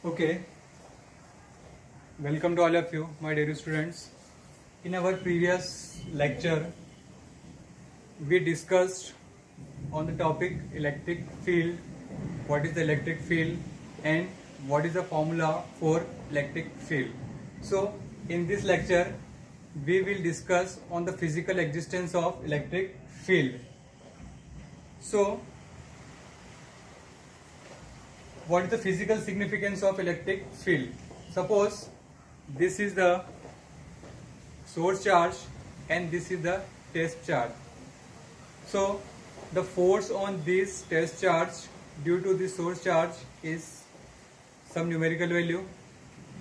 Okay, welcome to all of you, my dear students. In our previous lecture, we discussed on the topic electric field, what is the electric field and what is the formula for electric field. So, in this lecture, we will discuss on the physical existence of electric field. So, what is the physical significance of electric field? Suppose this is the source charge and this is the test charge. So the force on this test charge due to the source charge is some numerical value,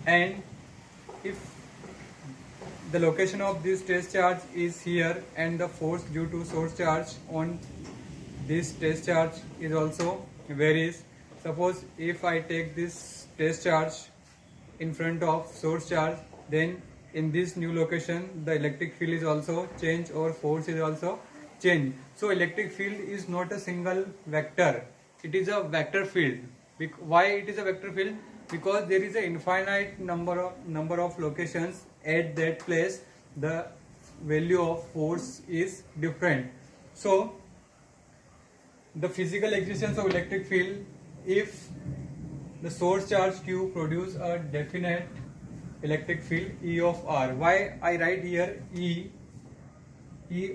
and if the location of this test charge is here and the force due to source charge on this test charge is also varies. Suppose if I take this test charge in front of source charge, then in this new location the electric field is also change or force is also change. So electric field is not a single vector, it is a vector field. Why it is a vector field? Because there is an infinite number of locations at that place the value of force is different. So the physical existence of electric field, if the source charge Q produce a definite electric field E of R. Why I write here E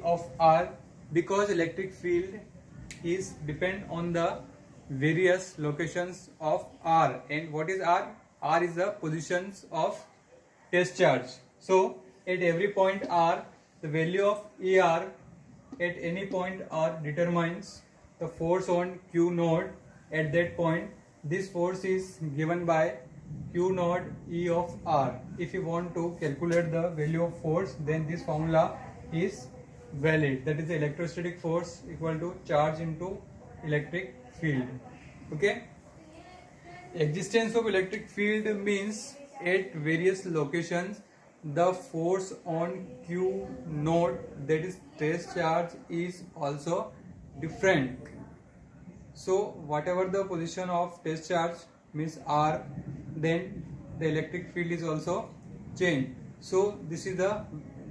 of R? Because electric field is depend on the various locations of R. And what is R? R is the positions of test charge. So at every point R, the value of ER at any point R determines the force on Q node at that point. This force is given by Q node E of R. If you want to calculate the value of force, then this formula is valid. That is the electrostatic force equal to charge into electric field. Okay. Existence of electric field means at various locations the force on Q node, that is test charge, is also different. So whatever the position of test charge means R, then the electric field is also changed. So this is the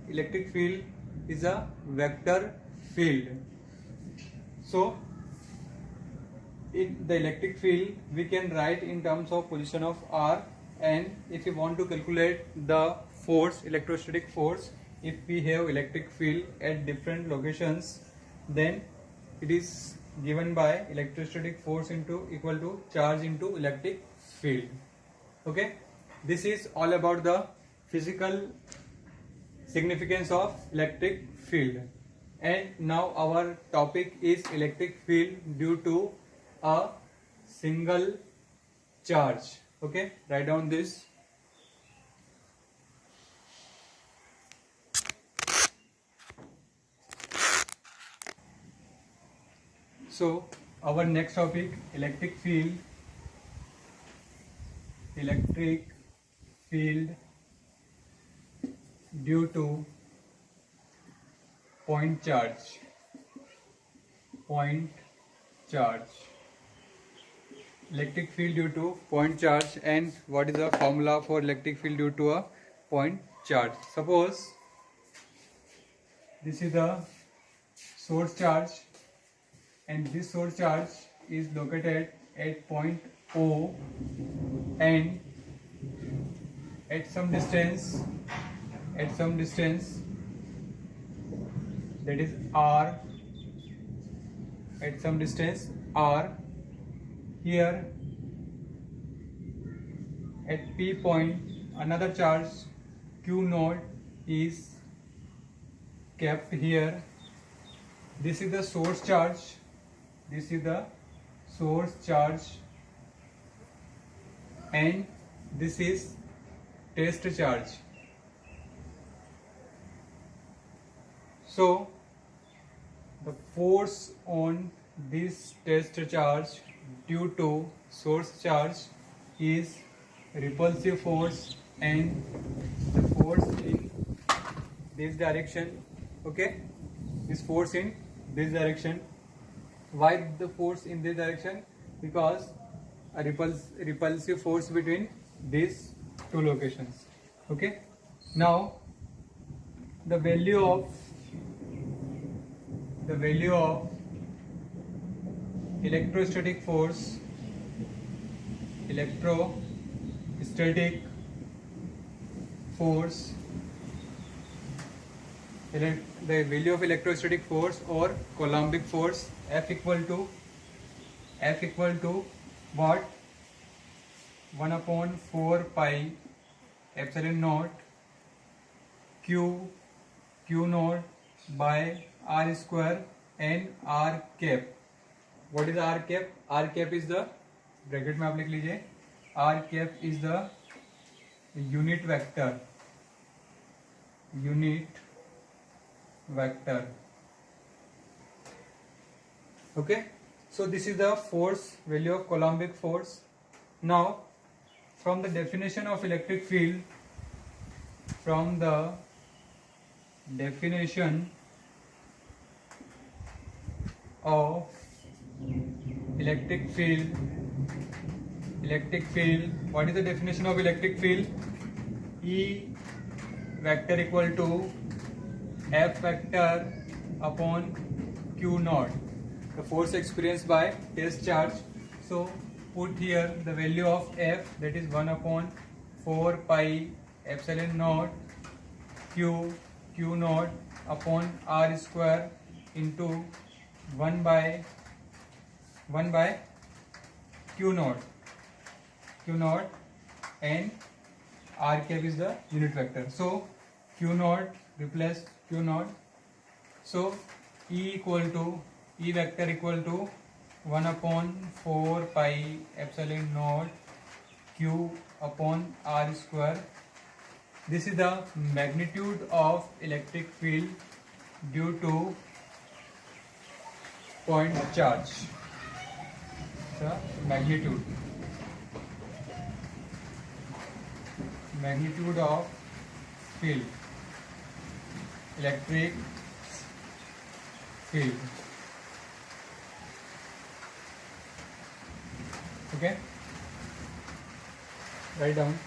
electric field is a vector field. So in the electric field we can write in terms of position of R, and if you want to calculate the force, electrostatic force, if we have electric field at different locations, then it is given by electrostatic force into equal to charge into electric field. Okay, this is all about the physical significance of electric field. And now our topic is electric field due to a single charge. Okay, write down this. So our next topic, electric field due to point charge. Electric field due to point charge, and what is the formula for electric field due to a point charge? Suppose this is the source charge and this source charge is located at point O, and at some distance that is R, at some distance R, here at P point another charge Q node is kept here. This is the source charge, and this is test charge. So the force on this test charge due to source charge is repulsive force, and the force in this direction. Okay, this force in this direction. Why the force in this direction? Because a repulsive force between these two locations. Okay. Now the value of electrostatic force, electrostatic force, the value of electrostatic force or Coulombic force, F equal to what? 1 upon 4 pi epsilon naught Q naught by R square and R cap. What is R cap? R cap is the, bracket में आप लिख लीजिए, R cap is the unit vector. Okay, so this is the force value of Coulombic force. Now from the definition of electric field, what is the definition of electric field? E vector equal to F vector upon Q naught, the force experienced by test charge. So put here the value of F, that is 1 upon 4 pi epsilon naught Q naught upon R square into 1 by Q naught, and R cap is the unit vector. So Q naught, replace Q naught. So E vector equal to 1 upon 4 pi epsilon naught Q upon R square. This is the magnitude of electric field due to point charge. The magnitude of field, electric field. Okay, write down.